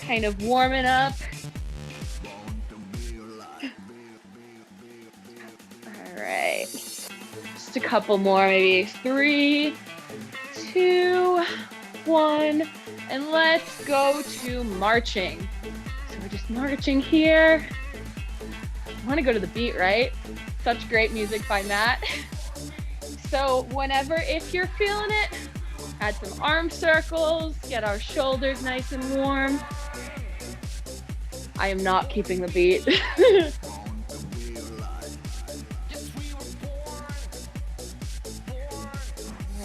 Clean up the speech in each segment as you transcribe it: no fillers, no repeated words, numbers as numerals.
kind of warming up. All right, just a couple more, maybe 3, 2, 1, and let's go to marching. So we're just marching here. I want to go to the beat, right? Such great music by Matt. So whenever, if you're feeling it, add some arm circles, get our shoulders nice and warm. I am not keeping the beat.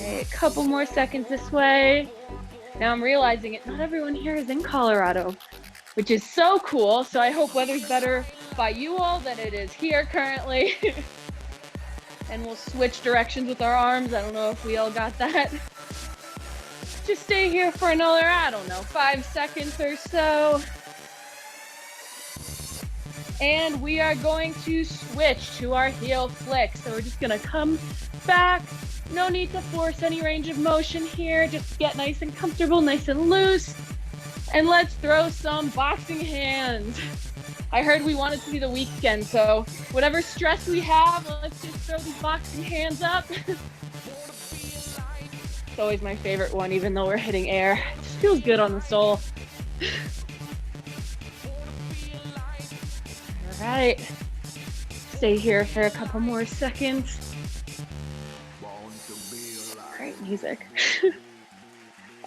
A couple more seconds this way. Now I'm realizing it, not everyone here is in Colorado, which is so cool. So I hope weather's better by you all than it is here currently. And we'll switch directions with our arms. I don't know if we all got that. Just stay here for another, I don't know, 5 seconds or so. And we are going to switch to our heel flick. So we're just gonna come back. No need to force any range of motion here. Just get nice and comfortable, nice and loose. And let's throw some boxing hands. I heard we want it to be the weekend, so whatever stress we have, let's just throw these boxing hands up. It's always my favorite one, even though we're hitting air. It just feels good on the soul. All right, stay here for a couple more seconds. Great music.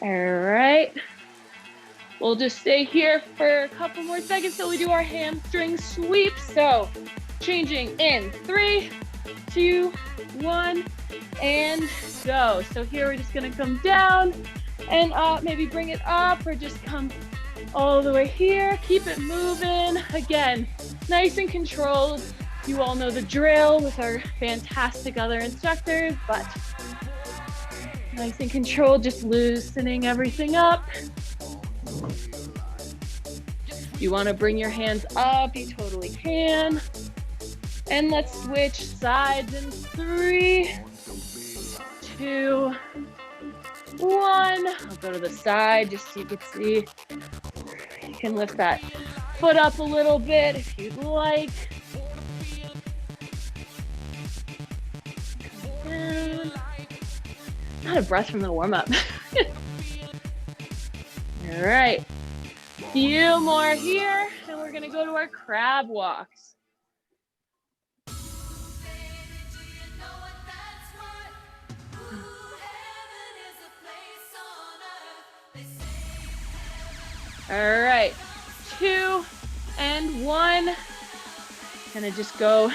All right. We'll just stay here for a couple more seconds till we do our hamstring sweep. So changing in 3, 2, 1, and go. So here we're just gonna come down and up, maybe bring it up or just come all the way here. Keep it moving. Again, nice and controlled. You all know the drill with our fantastic other instructors, but nice and controlled, just loosening everything up. If you want to bring your hands up, you totally can. And let's switch sides in 3, 2, 1. I'll go to the side just so you can see. You can lift that foot up a little bit if you'd like. And not a breath from the warm-up. All right. Few more here, and we're gonna go to our crab walks. All right, 2 and 1. Gonna just go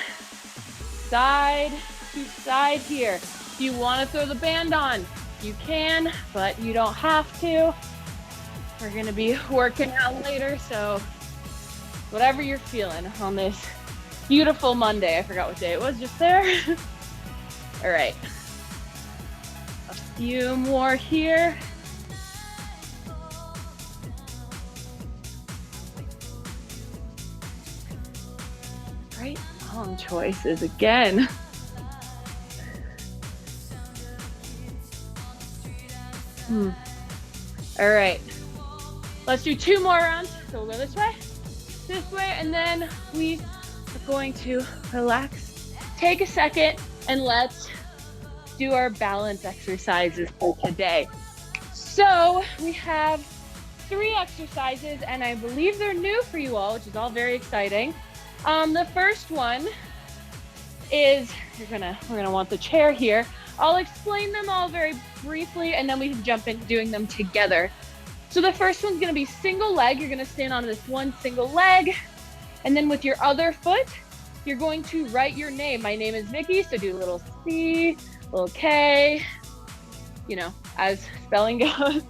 side to side here. If you want to throw the band on, you can, but you don't have to. We're gonna be working out later, so whatever you're feeling on this beautiful Monday. I forgot what day it was just there. All right, a few more here. Great song choices again. All right. Let's do 2 more rounds. So we'll go this way, and then we are going to relax, take a second, and let's do our balance exercises for today. So we have 3 exercises, and I believe they're new for you all, which is all very exciting. The first one is, we're gonna want the chair here. I'll explain them all very briefly, and then we can jump into doing them together. So the first one's gonna be single leg. You're gonna stand on this one single leg, and then with your other foot, you're going to write your name. My name is Vicky, so do a little C, little K, you know, as spelling goes.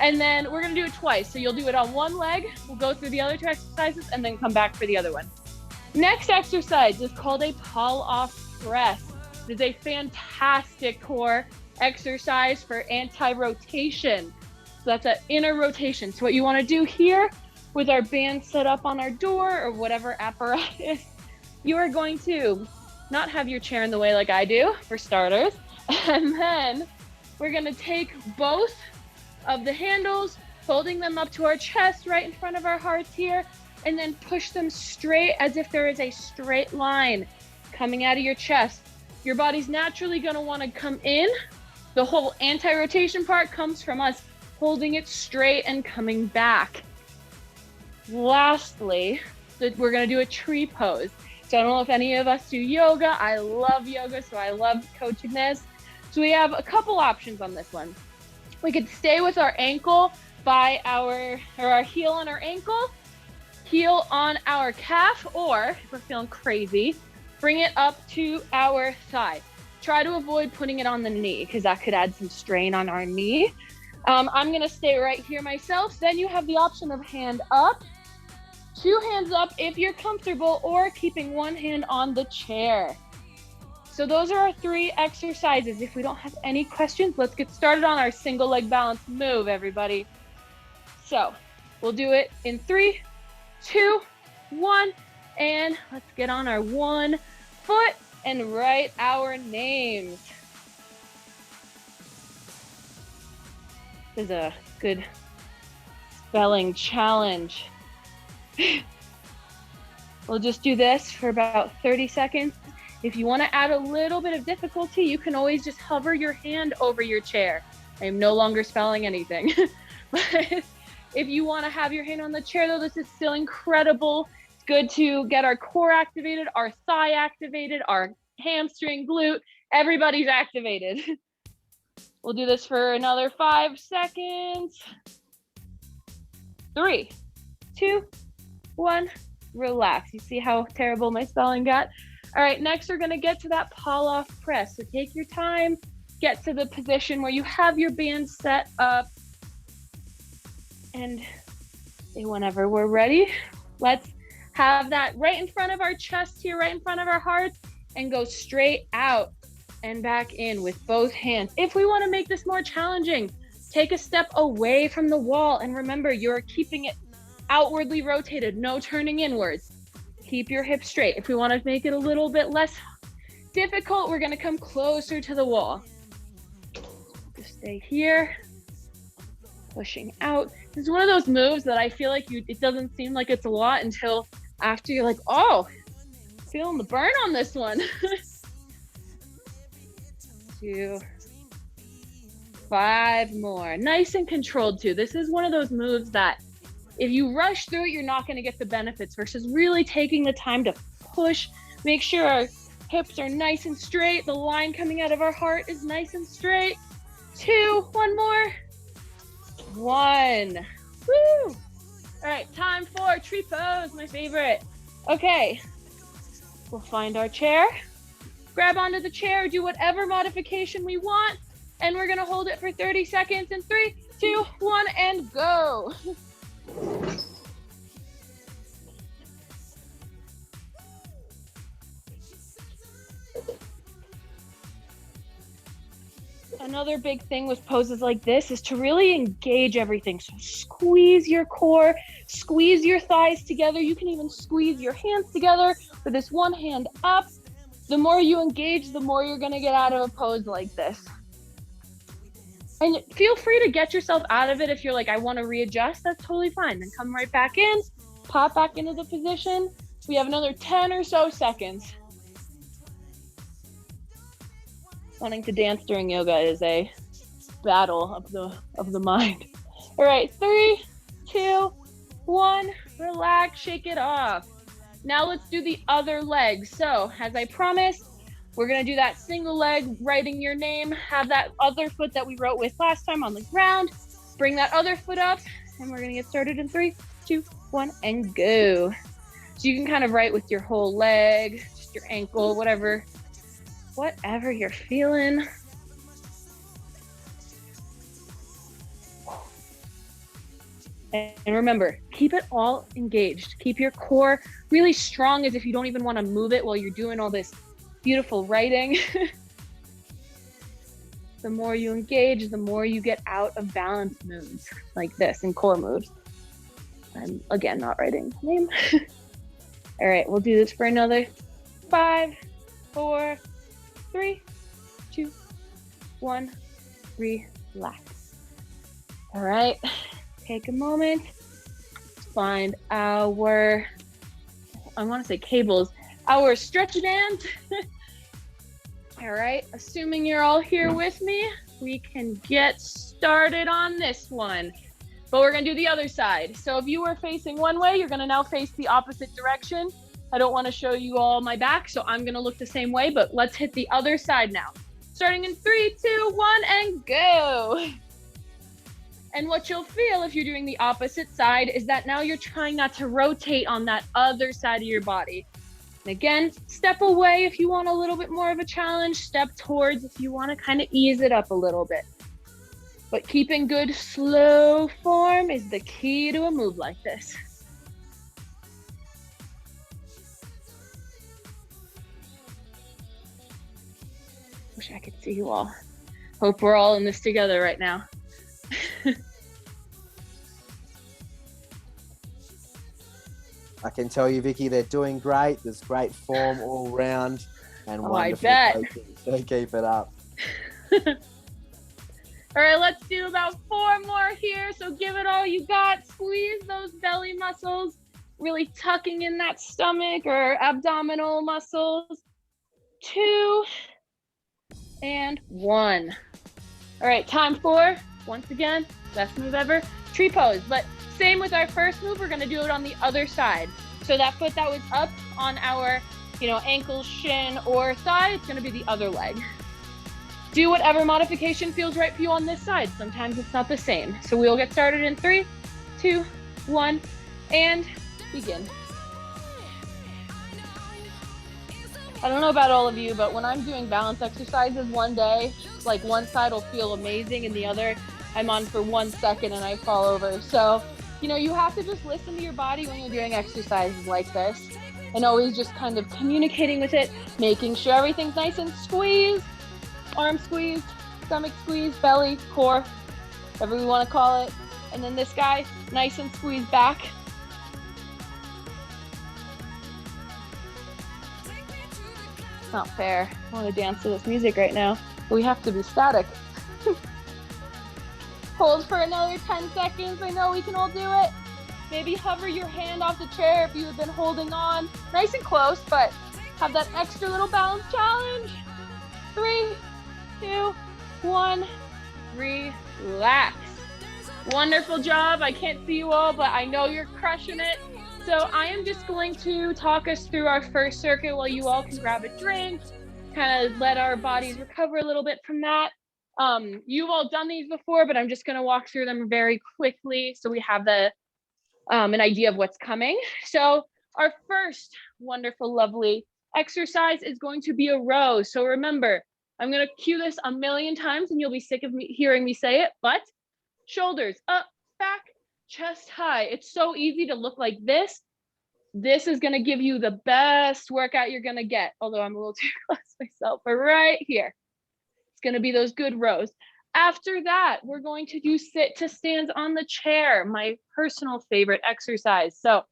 And then we're gonna do it twice. So you'll do it on one leg, we'll go through the other 2 exercises, and then come back for the other one. Next exercise is called a pull-off press. It is a fantastic core exercise for anti-rotation. So that's an inner rotation. So what you want to do here with our band set up on our door or whatever apparatus, you are going to not have your chair in the way like I do, for starters. And then we're going to take both of the handles, Holding them up to our chest, right in front of our hearts here, and then push them straight as if there is a straight line coming out of your chest. Your body's naturally going to want to come in. The whole anti-rotation part comes from us holding it straight and coming back. Lastly, we're going to do a tree pose. So I don't know if any of us do yoga. I love yoga, so I love coaching this. So we have a couple options on this one. We could stay with our ankle by our heel on our ankle, heel on our calf, or if we're feeling crazy, bring it up to our thigh. Try to avoid putting it on the knee because that could add some strain on our knee. I'm gonna stay right here myself. Then you have the option of hand up, 2 hands up if you're comfortable, or keeping 1 hand on the chair. So those are our 3 exercises. If we don't have any questions, let's get started on our single leg balance move, everybody. So we'll do it in 3, 2, 1, and let's get on our 1 foot and write our names. This is a good spelling challenge. We'll just do this for about 30 seconds. If you want to add a little bit of difficulty, you can always just hover your hand over your chair. I am no longer spelling anything. But if you want to have your hand on the chair, though, this is still incredible. It's good to get our core activated, our thigh activated, our hamstring, glute, everybody's activated. We'll do this for another 5 seconds. 3, 2, 1, relax. You see how terrible my spelling got? All right, next we're gonna get to that pull-off press. So take your time, get to the position where you have your band set up, and whenever we're ready, let's have that right in front of our chest here, right in front of our hearts, and go straight out and back in with both hands. If we wanna make this more challenging, take a step away from the wall, and remember, you're keeping it outwardly rotated, no turning inwards. Keep your hips straight. If we want to make it a little bit less difficult, we're going to come closer to the wall. Just stay here, pushing out. This is one of those moves that I feel like it doesn't seem like it's a lot until after you're like, oh, feeling the burn on this one. 2, 5 more. Nice and controlled too. This is one of those moves that if you rush through it, you're not going to get the benefits versus really taking the time to push. Make sure our hips are nice and straight. The line coming out of our heart is nice and straight. 2, 1 more. 1. Woo! All right, time for tree pose, my favorite. Okay, we'll find our chair, grab onto the chair, do whatever modification we want, and we're going to hold it for 30 seconds in 3, 2, 1, and go. Another big thing with poses like this is to really engage everything. So squeeze your core, squeeze your thighs together. You can even squeeze your hands together with this one hand up. The more you engage, the more you're going to get out of a pose like this. And feel free to get yourself out of it if you're like, I want to readjust. That's totally fine. Then come right back in, pop back into the position. We have another 10 or so seconds. Wanting to dance during yoga is a battle of the mind. All right, 3, 2, 1, relax, shake it off. Now let's do the other leg. So as I promised, we're gonna do that single leg, writing your name, have that other foot that we wrote with last time on the ground, bring that other foot up, and we're gonna get started in 3, 2, 1, and go. So you can kind of write with your whole leg, just your ankle, whatever you're feeling. And remember, keep it all engaged. Keep your core really strong as if you don't even want to move it while you're doing all this beautiful writing. The more you engage, the more you get out of balance moves like this and core moves. I'm again not writing name. All right, we'll do this for another 5, 4, 3, 2, 1, relax. All right, take a moment, find our, I want to say cables, our stretch bands. All right, assuming you're all here with me, we can get started on this one. But we're gonna do the other side. So if you were facing one way, you're gonna now face the opposite direction. I don't wanna show you all my back, so I'm gonna look the same way, but let's hit the other side now. Starting in 3, 2, 1, and go. And what you'll feel if you're doing the opposite side is that now you're trying not to rotate on that other side of your body. And again, step away if you want a little bit more of a challenge, step towards if you want to kind of ease it up a little bit. But keeping good slow form is the key to a move like this. Wish I could see you all. Hope we're all in this together right now. I can tell you, Vicky, they're doing great. There's great form all round and wonderful coaching. So keep it up. All right, let's do about 4 more here. So give it all you got. Squeeze those belly muscles, really tucking in that stomach or abdominal muscles. 2 and 1. All right, time for, once again, best move ever, tree pose. But same with our first move, we're gonna do it on the other side. So that foot that was up on our, ankle, shin, or thigh, it's gonna be the other leg. Do whatever modification feels right for you on this side. Sometimes it's not the same. So we'll get started in 3, 2, 1, and begin. I don't know about all of you, but when I'm doing balance exercises one day, like one side will feel amazing and the other, I'm on for 1 second and I fall over. So, you have to just listen to your body when you're doing exercises like this and always just kind of communicating with it, making sure everything's nice and squeezed, arm squeezed, stomach squeezed, belly, core, whatever we want to call it. And then this guy, nice and squeezed back. It's not fair. I want to dance to this music right now, but we have to be static. Hold for another 10 seconds. I know we can all do it. Maybe hover your hand off the chair if you have been holding on. Nice and close, but have that extra little balance challenge. 3, 2, 1, relax. Wonderful job. I can't see you all, but I know you're crushing it. So I am just going to talk us through our first circuit while you all can grab a drink, kind of let our bodies recover a little bit from that. You've all done these before, but I'm just going to walk through them very quickly so we have an idea of what's coming. So our first wonderful, lovely exercise is going to be a row. So remember, I'm going to cue this a million times and you'll be sick of me hearing me say it, but shoulders up, back, chest high. It's so easy to look like this. This is going to give you the best workout you're going to get, although I'm a little too close myself, but right here. Going to be those good rows. After that, we're going to do sit to stands on the chair, my personal favorite exercise. So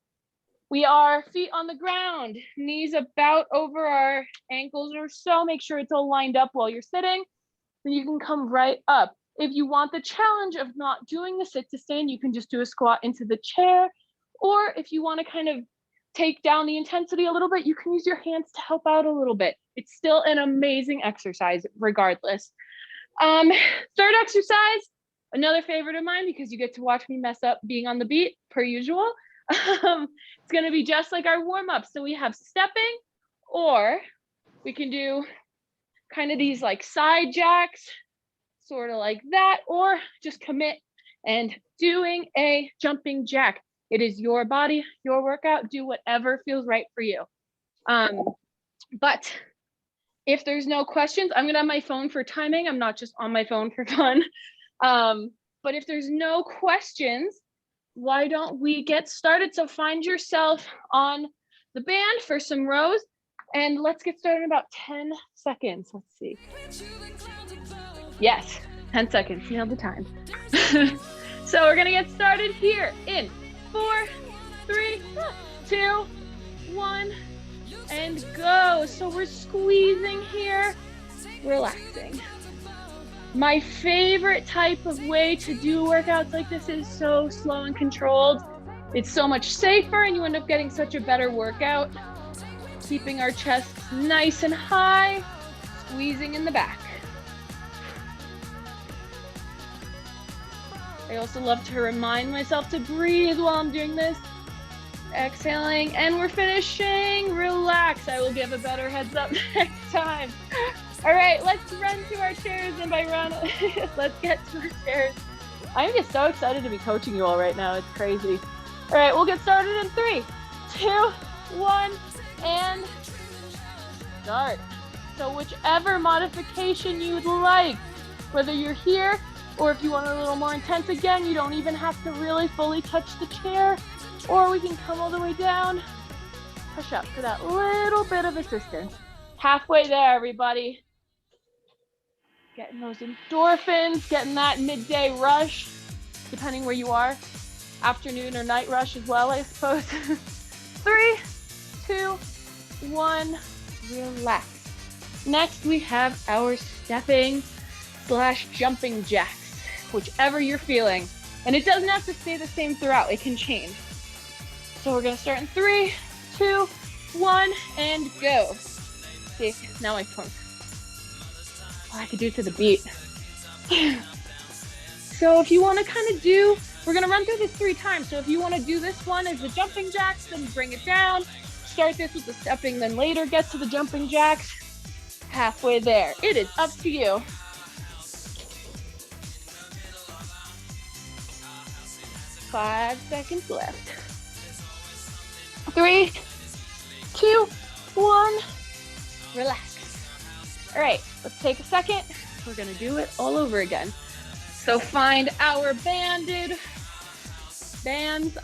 we are feet on the ground, knees about over our ankles or so. Make sure it's all lined up while you're sitting. Then you can come right up. If you want the challenge of not doing the sit to stand, you can just do a squat into the chair. Or if you want to kind of take down the intensity a little bit, you can use your hands to help out a little bit. It's still an amazing exercise regardless. Third exercise, another favorite of mine because you get to watch me mess up being on the beat per usual. It's going to be just like our warm-up. So we have stepping, or we can do kind of these like side jacks, sort of like that, or just commit and doing a jumping jack. It is your body, your workout. Do whatever feels right for you. But if there's no questions, I'm gonna have my phone for timing. I'm not just on my phone for fun. But if there's no questions, why don't we get started? So find yourself on the band for some rows and let's get started in about 10 seconds. Let's see. Yes, 10 seconds, nailed the time. So we're gonna get started here in 4, 3, 2, 1, and go. So we're squeezing here, relaxing. My favorite type of way to do workouts like this is so slow and controlled. It's so much safer and you end up getting such a better workout. Keeping our chests nice and high, squeezing in the back. I also love to remind myself to breathe while I'm doing this. Exhaling, and we're finishing. Relax. I will give a better heads up next time. All right, let's run to our chairs, and by run, let's get to our chairs. I'm just so excited to be coaching you all right now. It's crazy. All right, we'll get started in 3, 2, 1, and start. So whichever modification you'd like, whether you're here or if you want a little more intense again, you don't even have to really fully touch the chair, or we can come all the way down, push up for that little bit of assistance. Halfway there, everybody. Getting those endorphins, getting that midday rush, depending where you are. Afternoon or night rush as well, I suppose. 3, 2, 1, relax. Next, we have our stepping / jumping jacks, whichever you're feeling. And it doesn't have to stay the same throughout, it can change. So we're gonna start in 3, 2, 1, and go. See, now my tongue. Oh, I could do it to the beat. So if you wanna kind of do, we're gonna run through this 3 times. So if you wanna do this one as the jumping jacks, then bring it down. Start this with the stepping, then later get to the jumping jacks. Halfway there. It is up to you. Five seconds left. 3, 2, 1, relax. All right, let's take a second. We're gonna do it all over again. So find our banded bands.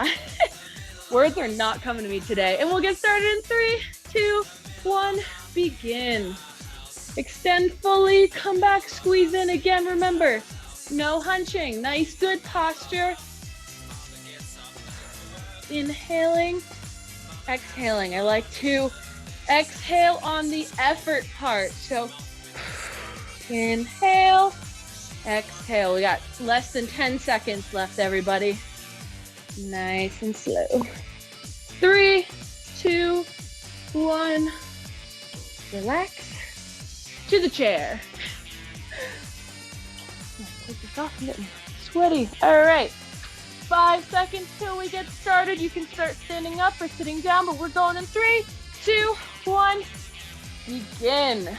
Words are not coming to me today. And we'll get started in 3, 2, 1, begin. Extend fully, come back, squeeze in again. Remember, no hunching, nice, good posture. Inhaling, exhaling. I like to exhale on the effort part. So inhale, exhale. We got less than 10 seconds left, everybody. Nice and slow. 3, 2, 1, relax. To the chair. Take this off, I'm getting sweaty. All right. 5 seconds till we get started. You can start standing up or sitting down, but we're going in 3, 2, 1, begin.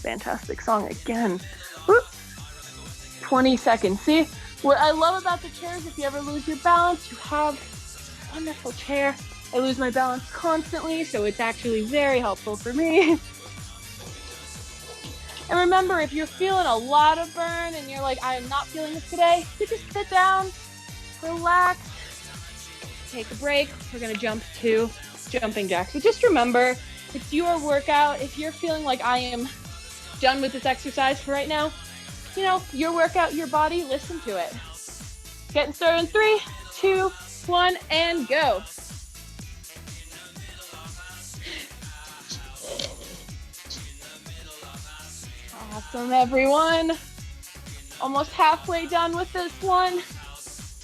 Fantastic song again. Whoop. 20 seconds. See, what I love about the chairs, if you ever lose your balance, you have a wonderful chair. I lose my balance constantly, so it's actually very helpful for me. And remember, if you're feeling a lot of burn and you're like, I am not feeling this today, you just sit down, relax, take a break. We're gonna jump to jumping jacks. So just remember, it's your workout. If you're feeling like I am done with this exercise for right now, you know, your workout, your body, listen to it. Getting started in 3, 2, 1, and go. Awesome, everyone. Almost halfway done with this one.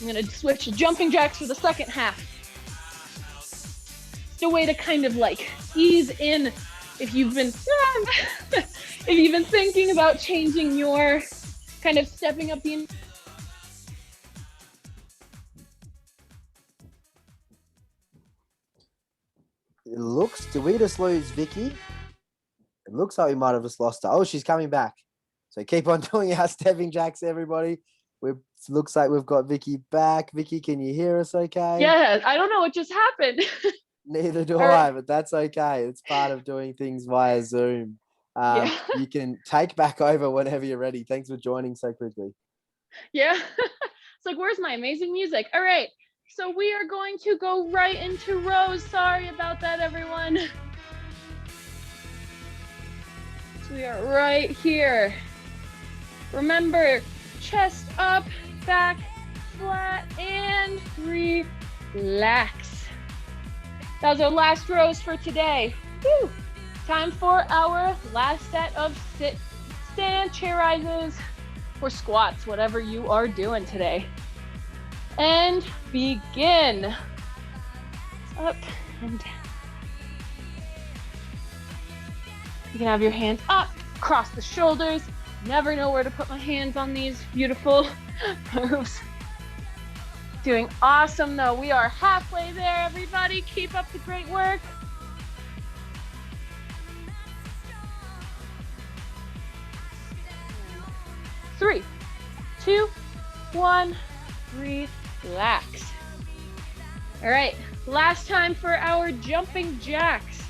I'm gonna switch to jumping jacks for the second half. It's a way to kind of like ease in if you've been if you've been thinking about changing your kind of stepping up the. It looks, did we just lose Vicky? It looks like we might have just lost her. Oh, she's coming back. So keep on doing our stepping jacks, everybody. Looks like we've got Vicky back. Vicky, can you hear us okay? Yeah, I don't know what just happened. Neither do I, but that's okay. It's part of doing things via Zoom. Yeah. You can take back over whenever you're ready. Thanks for joining so quickly. Yeah. It's like, where's my amazing music? All right. So we are going to go right into rows. Sorry about that, everyone. So we are right here. Remember, chest up, back flat, and relax. That was our last rows for today. Whew. Time for our last set of sit, stand, chair rises, or squats, whatever you are doing today. And begin. Up and down. You can have your hands up, cross the shoulders. Never know where to put my hands on these beautiful moves. Doing awesome though. We are halfway there, everybody. Keep up the great work. Three, two, one, relax. All right, last time for our jumping jacks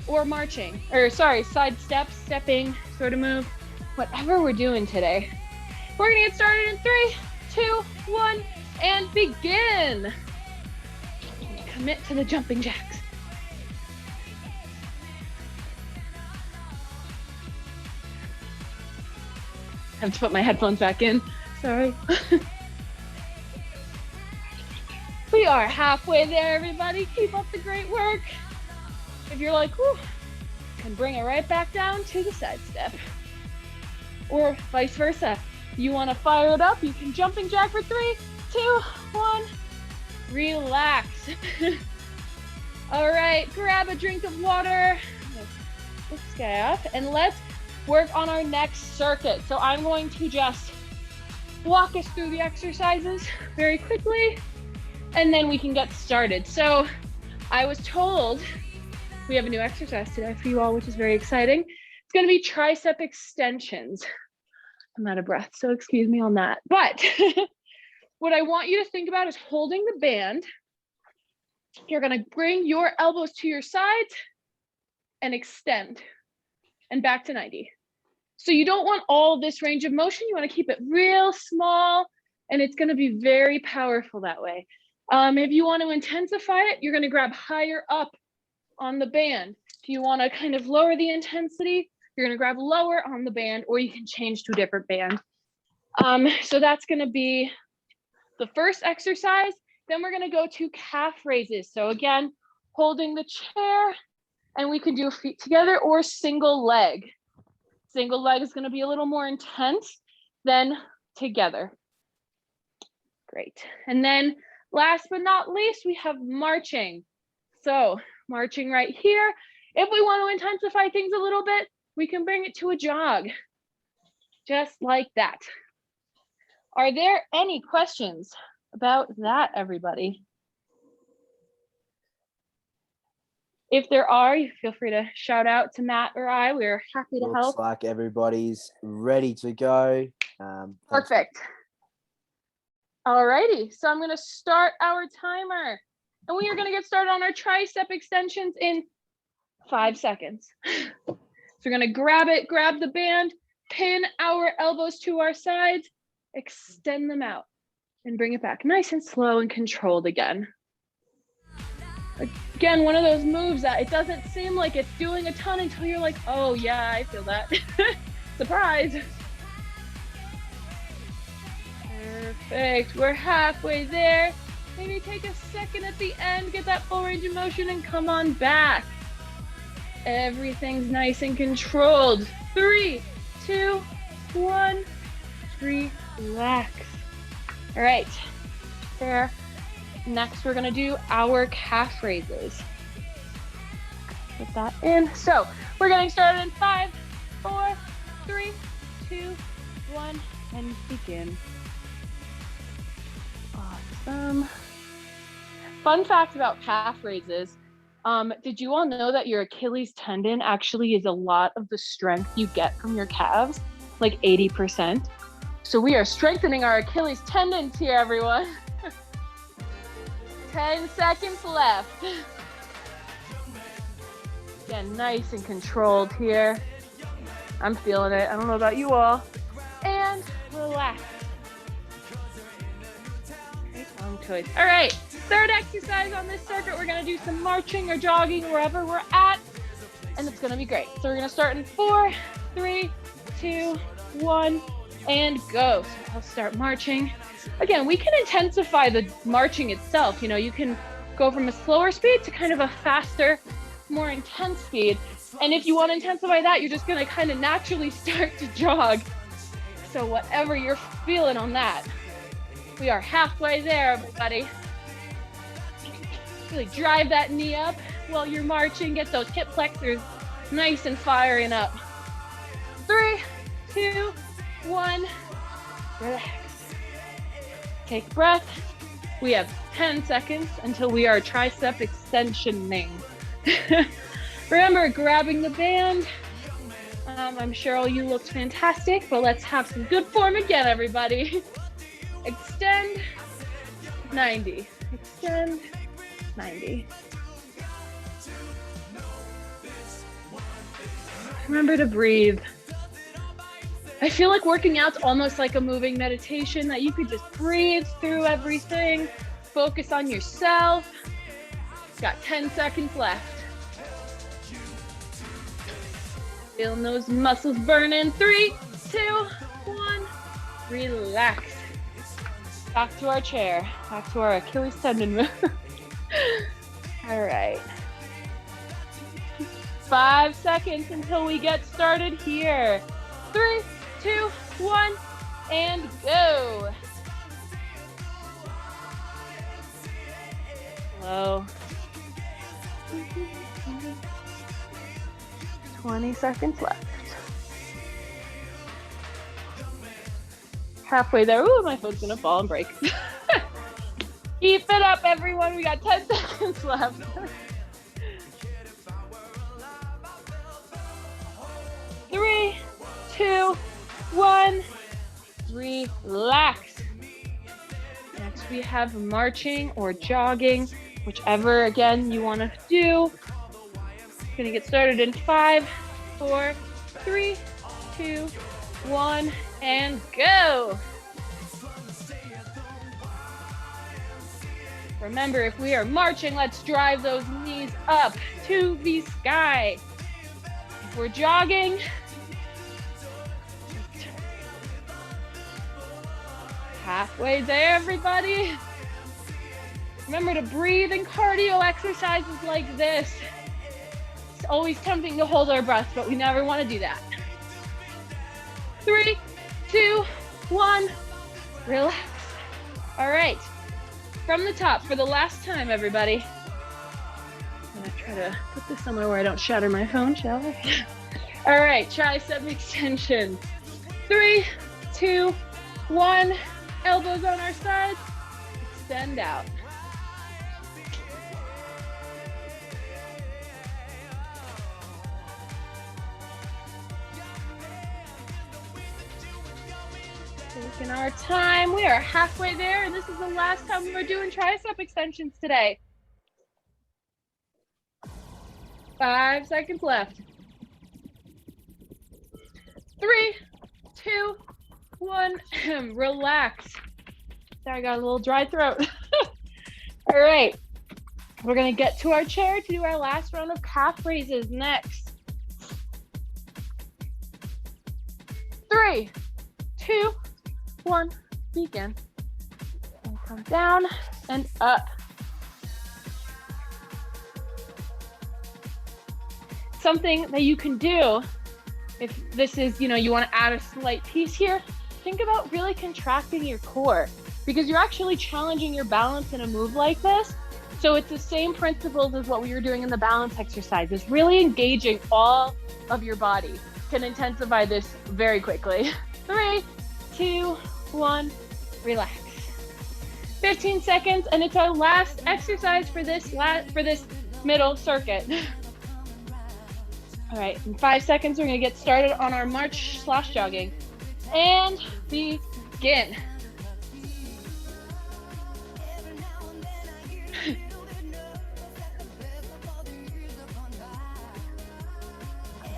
or marching, or sorry, side steps, stepping sort of move, whatever we're doing today. We're gonna get started in 3, 2, 1, and begin. Commit to the jumping jacks. I have to put my headphones back in, sorry. We are halfway there, everybody. Keep up the great work. If you're like, whew, can bring it right back down to the side step. Or vice versa. You want to fire it up, you can jumping jack for 3, 2, 1. Relax. All right, grab a drink of water. Lift this guy up and let's work on our next circuit. So I'm going to just walk us through the exercises very quickly and then we can get started. So I was told we have a new exercise today for you all, which is very exciting. It's going to be tricep extensions. I'm out of breath, so excuse me on that. But what I want you to think about is holding the band. You're going to bring your elbows to your sides and extend and back to 90. So you don't want all this range of motion. You want to keep it real small and it's going to be very powerful that way. If you want to intensify it, you're going to grab higher up on the band. If you want to kind of lower the intensity, you're going to grab lower on the band, or you can change to a different band. So that's going to be the first exercise. Then we're going to go to calf raises. So again, holding the chair, and we can do feet together or single leg. Single leg is going to be a little more intense than together. Great. And then last but not least, we have marching. So marching right here. If we want to intensify things a little bit, we can bring it to a jog, just like that. Are there any questions about that, everybody? If there are, you feel free to shout out to Matt or I. We're happy to help. Looks like everybody's ready to go. Perfect. All righty, so I'm gonna start our timer. And we are gonna get started on our tricep extensions in 5 seconds. So we're gonna grab it, grab the band, pin our elbows to our sides, extend them out, and bring it back nice and slow and controlled again. Again, one of those moves that it doesn't seem like it's doing a ton until you're like, oh yeah, I feel that. Surprise. Perfect, we're halfway there. Maybe take a second at the end, get that full range of motion and come on back. Everything's nice and controlled. 3, 2, 1, relax. All right, there. Next, we're gonna do our calf raises. Put that in. So we're getting started in 5, 4, 3, 2, 1, and begin. Awesome. Fun fact about calf raises. Did you all know that your Achilles tendon actually is a lot of the strength you get from your calves, like 80%? So we are strengthening our Achilles tendons here, everyone. 10 seconds left. Again, nice and controlled here. I'm feeling it. I don't know about you all. And relax. Great, wrong choice. All right, third exercise on this circuit. We're gonna do some marching or jogging wherever we're at, and it's gonna be great. So we're gonna start in 4, 3, 2, 1, and go. So I'll start marching. Again, we can intensify the marching itself. You know, you can go from a slower speed to kind of a faster more intense speed. And if you want to intensify that, you're just going to kind of naturally start to jog. So whatever you're feeling on that. We are halfway there, everybody. Really drive that knee up while you're marching. Get those hip flexors nice and firing up. 3, 2, 1. Relax. Take a breath. We have 10 seconds until we are tricep extensioning. Remember, grabbing the band. I'm sure all you looked fantastic, but let's have some good form again, everybody. Extend 90. Extend 90. Remember to breathe. I feel like working out's almost like a moving meditation, that you could just breathe through everything, focus on yourself. Got 10 seconds left. Feeling those muscles burning. 3, 2, 1. Relax. Back to our chair. Back to our Achilles tendon move. All right. 5 seconds until we get started here. 3, 2, 1, and go. Slow. 20 seconds left. Halfway there. Ooh, my foot's gonna fall and break. Keep it up, everyone. We got 10 seconds left. 3, 2, 1. Relax. Next we have marching or jogging, whichever again you want to do. Gonna get started in 5, 4, 3, 2, 1, and go. Remember, if we are marching, let's drive those knees up to the sky. If we're jogging, halfway there, everybody. Remember to breathe in cardio exercises like this. It's always tempting to hold our breath, but we never want to do that. 3, 2, 1, relax. All right, from the top for the last time, everybody. I'm gonna try to put this somewhere where I don't shatter my phone, shall I? All right, tricep extension. 3, 2, 1, elbows on our sides, extend out. Taking our time. We are halfway there, and this is the last time we're doing tricep extensions today. 5 seconds left. 3, 2, 1. Relax. Sorry, I got a little dry throat. All right. We're going to get to our chair to do our last round of calf raises next. 3, 2, 1, begin. And come down and up. Something that you can do if this is, you want to add a slight piece here, think about really contracting your core, because you're actually challenging your balance in a move like this. So it's the same principles as what we were doing in the balance exercises. Really engaging all of your body can intensify this very quickly. 3, 2, 1, relax. 15 seconds, and it's our last exercise for this middle circuit. All right, in 5 seconds, we're gonna get started on our march/jogging. And begin.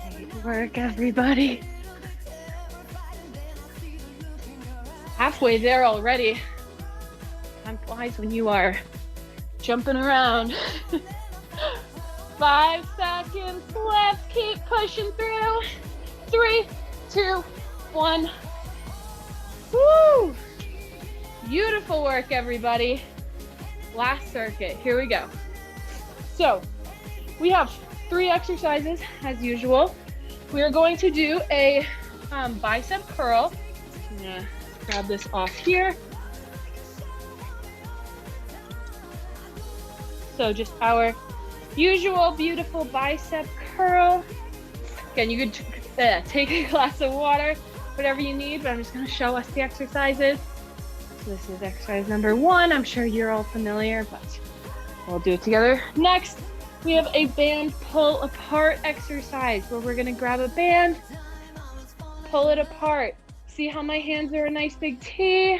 Great work, everybody. Halfway there already. Time flies when you are jumping around. 5 seconds left. Keep pushing through. 3, 2, 1. Woo! Beautiful work, everybody. Last circuit. Here we go. So we have 3 exercises as usual. We are going to do a bicep curl. I'm gonna grab this off here. So just our usual beautiful bicep curl. Again, you could take a glass of water, whatever you need, but I'm just gonna show us the exercises. So this is exercise number 1. I'm sure you're all familiar, but we'll do it together. Next, we have a band pull apart exercise where we're gonna grab a band, pull it apart. See how my hands are a nice big T?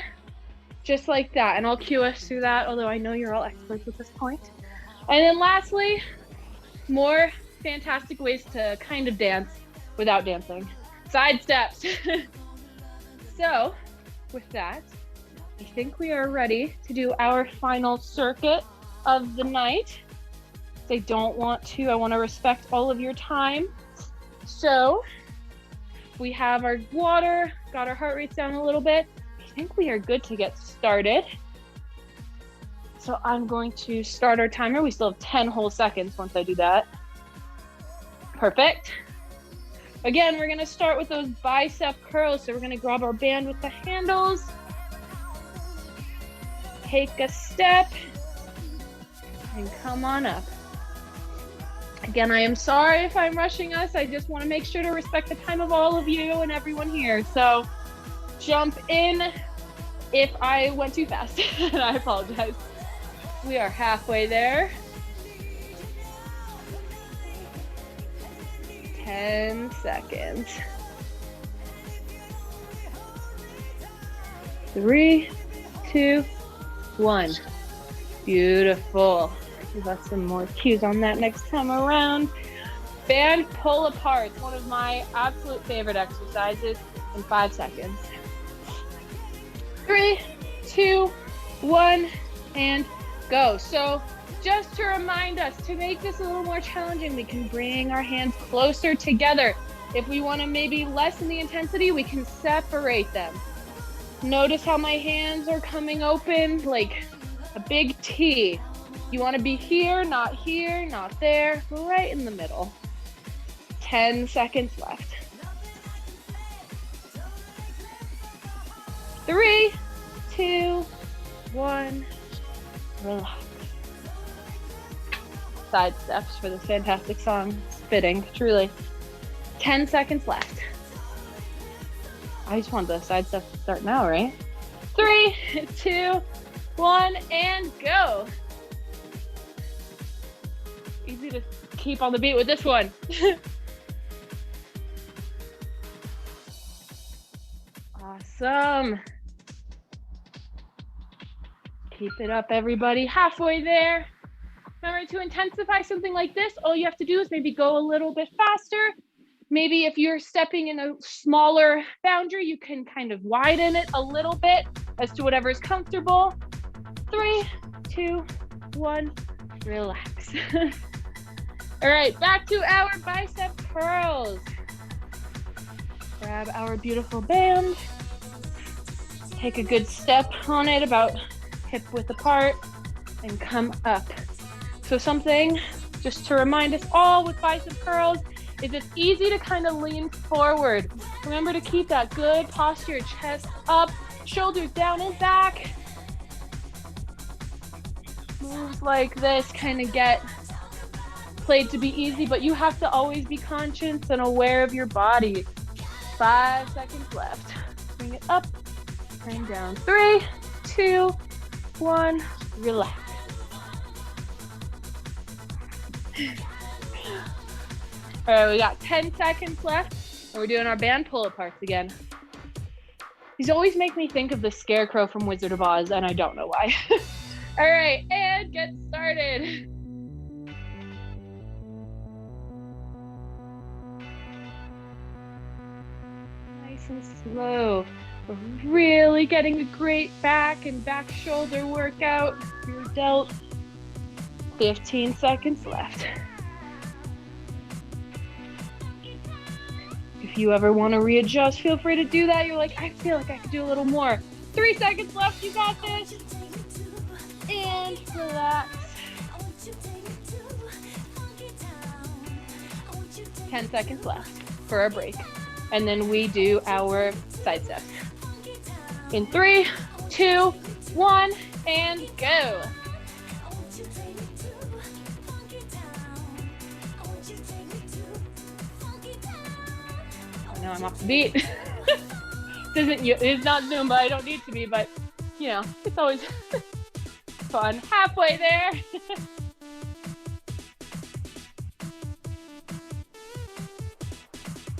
Just like that, and I'll cue us through that, although I know you're all experts at this point. And then lastly, more fantastic ways to kind of dance without dancing. Side steps. So with that, I think we are ready to do our final circuit of the night. I I want to respect all of your time. So we have our water, got our heart rates down a little bit. I think we are good to get started. So I'm going to start our timer. We still have 10 whole seconds once I do that. Perfect. Again, we're gonna start with those bicep curls. So we're gonna grab our band with the handles, take a step, and come on up. Again, I am sorry if I'm rushing us. I just wanna make sure to respect the time of all of you and everyone here. So jump in if I went too fast, and I apologize. We are halfway there. 10 seconds. 3, 2, 1. Beautiful. Give us some more cues on that next time around. Band pull apart. One of my absolute favorite exercises in 5 seconds. 3, 2, 1, and go. So just to remind us, to make this a little more challenging, we can bring our hands closer together. If we want to maybe lessen the intensity, we can separate them. Notice how my hands are coming open like a big T. You want to be here, not there, right in the middle. 10 seconds left. 3, 2, 1, relax. Side steps for this fantastic song. It's fitting, truly. 10 seconds left. I just want the side steps to start now, right? 3, 2, 1, and go. Easy to keep on the beat with this one. Awesome. Keep it up, everybody. Halfway there. Remember, to intensify something like this, all you have to do is maybe go a little bit faster. Maybe if you're stepping in a smaller boundary, you can kind of widen it a little bit as to whatever is comfortable. 3, 2, 1, relax. All right, back to our bicep curls. Grab our beautiful band. Take a good step on it, about hip width apart, and come up. So something just to remind us all with bicep curls is it's easy to kind of lean forward. Remember to keep that good posture, chest up, shoulders down and back. Moves like this kind of get played to be easy, but you have to always be conscious and aware of your body. 5 seconds left. Bring it up and down. 3, 2, 1, relax. All right, we got 10 seconds left, and we're doing our band pull aparts again. These always make me think of the scarecrow from Wizard of Oz, and I don't know why. All right, and get started. Nice and slow. We're really getting a great back and back shoulder workout for your delt. 15 seconds left. If you ever want to readjust, feel free to do that. You're like, I feel like I could do a little more. 3 seconds left, you got this. And relax. 10 seconds left for our break. And then we do our side steps. In 3, 2, 1, and go. I know I'm off the beat. It's not Zumba, I don't need to be, but you know, it's always fun. Halfway there.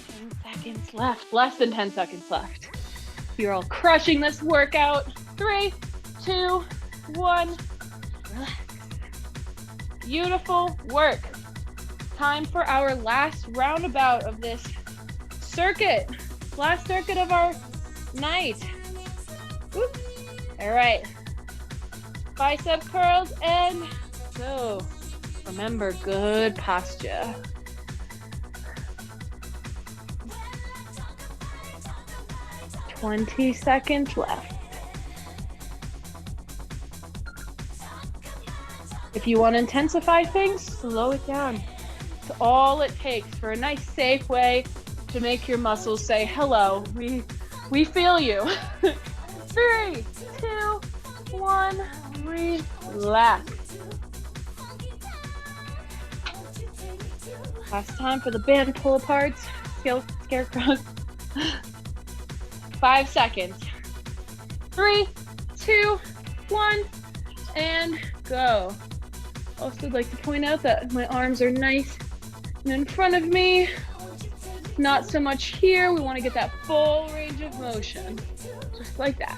10 seconds left, less than 10 seconds left. You're all crushing this workout. 3, 2, 1, relax. Beautiful work. Time for our last roundabout of this circuit. Last circuit of our night. Whoop. All right. Bicep curls and go. Remember, good posture. "20 seconds left. If you want to intensify things, slow it down. It's all it takes for a nice, safe way to make your muscles say, hello, we feel you. 3, 2, 1, relax. Last time for the band pull aparts, scarecrows. 5 seconds. 3, 2, 1, and go. Also, I'd like to point out that my arms are nice and in front of me. Not so much here. We want to get that full range of motion, just like that.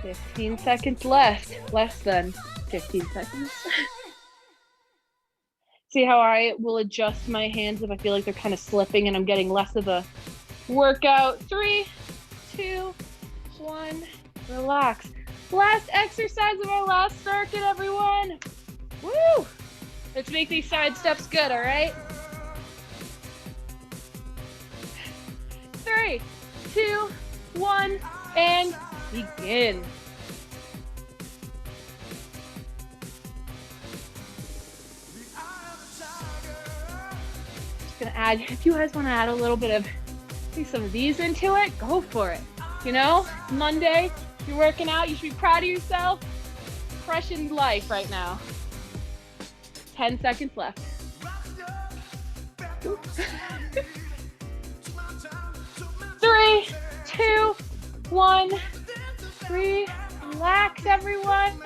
15 seconds left, less than 15 seconds. See how I will adjust my hands if I feel like they're kind of slipping and I'm getting less of a workout. 3, 2, 1, relax. Last exercise of our last circuit, everyone. Woo! Let's make these side steps good, all right? 3, 2, 1, and begin. Just gonna add, if you guys wanna add a little bit of, maybe some of these into it, go for it. You know, Monday, you're working out, you should be proud of yourself. Crushing life right now. 10 seconds left. 3, 2, 1, relax, everyone.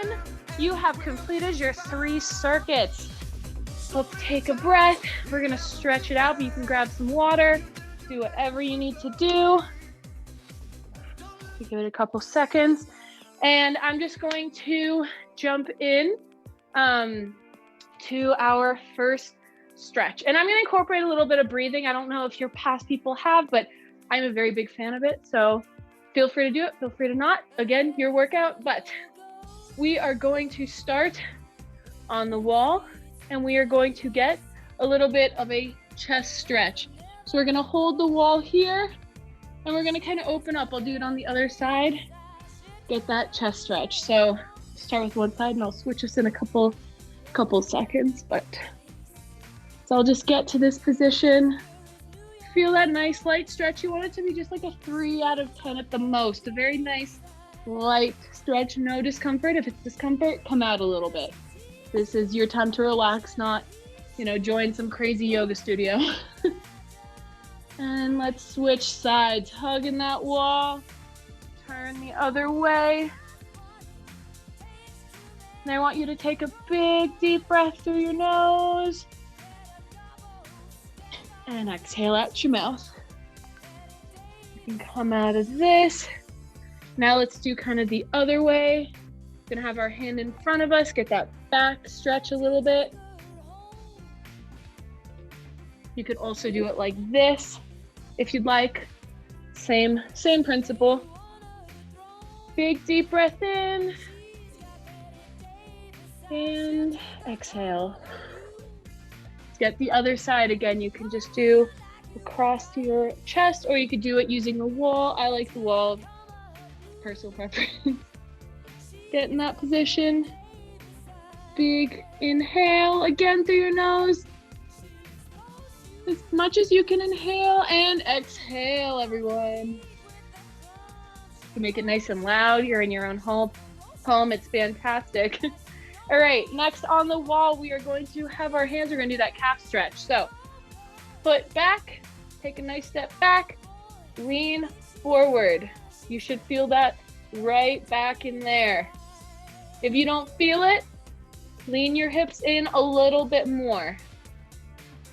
You have completed your 3 circuits. Let's take a breath. We're gonna stretch it out, but you can grab some water, do whatever you need to do. Give it a couple seconds. And I'm just going to jump in to our first stretch. And I'm gonna incorporate a little bit of breathing. I don't know if your past people have, but I'm a very big fan of it. So feel free to do it, feel free to not. Again, your workout, but we are going to start on the wall and we are going to get a little bit of a chest stretch. So we're gonna hold the wall here and we're gonna kind of open up. I'll do it on the other side. Get that chest stretch. So start with one side and I'll switch us in a couple seconds, but so I'll just get to this position. Feel that nice light stretch. You want it to be just like a 3 out of 10 at the most. A very nice light stretch, no discomfort. If it's discomfort, come out a little bit. This is your time to relax, not, you know, join some crazy yoga studio. And let's switch sides. Hugging that wall. Turn the other way. And I want you to take a big, deep breath through your nose. And exhale out your mouth. You can come out of this. Now let's do kind of the other way. We're gonna have our hand in front of us. Get that back stretch a little bit. You could also do it like this if you'd like. Same principle. Big deep breath in and exhale. Let's get the other side again. You can just do across your chest or you could do it using the wall. I like the wall, personal preference. Get in that position. big inhale again through your nose. As much as you can inhale, and exhale, everyone. To make it nice and loud, you're in your own home. It's fantastic. All right, next on the wall, we are going to have our hands, we're gonna do that calf stretch. So foot back, take a nice step back, lean forward. You should feel that right back in there. If you don't feel it, lean your hips in a little bit more.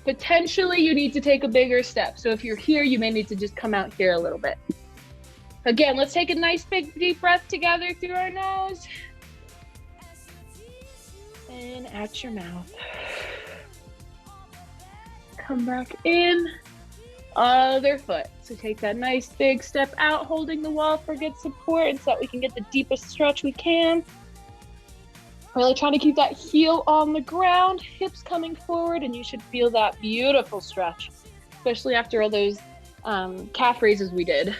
Potentially you need to take a bigger step. So if you're here, you may need to just come out here a little bit. Again, let's take a nice big deep breath together through our nose. And out your mouth. Come back in, other foot. So take that nice big step out, holding the wall for good support and so that we can get the deepest stretch we can. Really trying to keep that heel on the ground, hips coming forward, and you should feel that beautiful stretch, especially after all those calf raises we did.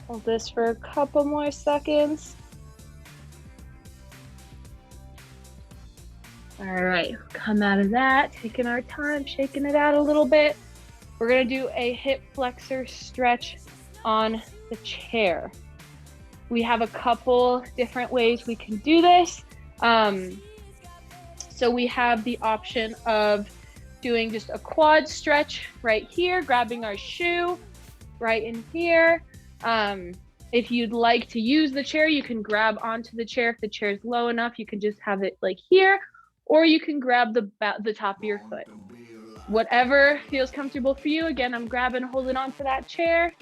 Hold this for a couple more seconds. All right, come out of that, taking our time, shaking it out a little bit. We're gonna do a hip flexor stretch on the chair. We have a couple different ways we can do this. So we have the option of doing just a quad stretch right here, grabbing our shoe right in here. If you'd like to use the chair, you can grab onto the chair. If the chair is low enough, you can just have it like here, or you can grab the top of your foot. Whatever feels comfortable for you. Again, I'm grabbing, holding on to that chair.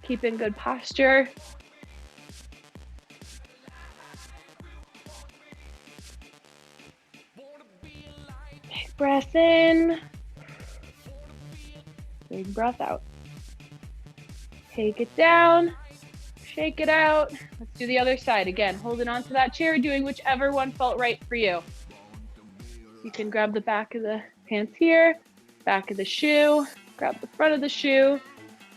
Keep in good posture. Big breath in. Big breath out. Take it down. Shake it out. Let's do the other side. Again, holding on to that chair, doing whichever one felt right for you. You can grab the back of the pants here, back of the shoe, grab the front of the shoe,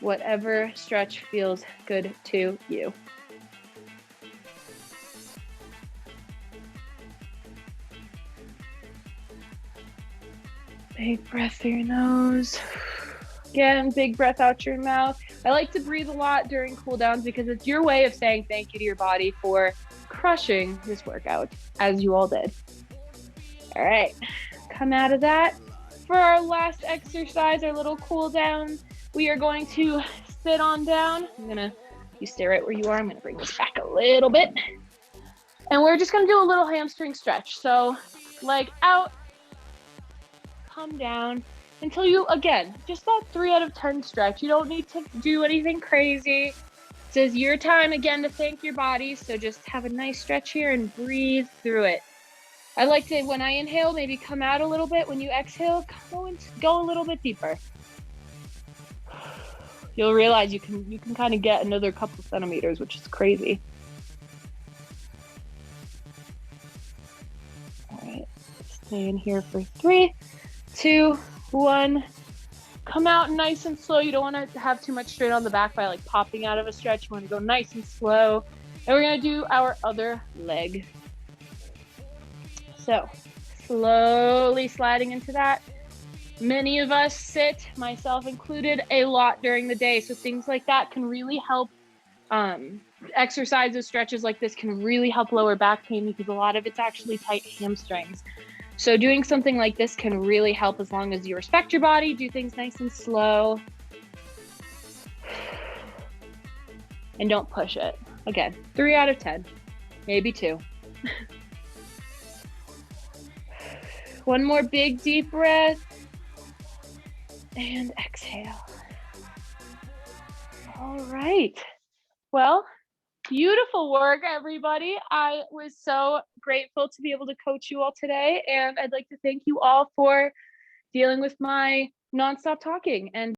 whatever stretch feels good to you. Big breath through your nose. Again, big breath out your mouth. I like to breathe a lot during cool downs because it's your way of saying thank you to your body for crushing this workout, as you all did. All right, come out of that. For our last exercise, our little cool down, we are going to sit on down. You stay right where you are. I'm gonna bring this back a little bit. And we're just gonna do a little hamstring stretch. So leg out, come down until you, again, just that 3 out of 10 stretch. You don't need to do anything crazy. This is your time again to thank your body. So just have a nice stretch here and breathe through it. I like to, when I inhale, maybe come out a little bit. When you exhale, go a little bit deeper. You'll realize you can kind of get another couple centimeters, which is crazy. All right, stay in here for 3, 2, 1. Come out nice and slow. You don't want to have too much strain on the back by like popping out of a stretch. You want to go nice and slow. And we're going to do our other leg. So slowly sliding into that. Many of us sit, myself included, a lot during the day. So things like that can really help. Exercises, stretches like this can really help lower back pain because a lot of it's actually tight hamstrings. So doing something like this can really help as long as you respect your body, do things nice and slow, and don't push it. Again, 3 out of 10, maybe 2. One more big deep breath. And exhale. All right. Well, beautiful work, everybody. I was so grateful to be able to coach you all today. And I'd like to thank you all for dealing with my nonstop talking and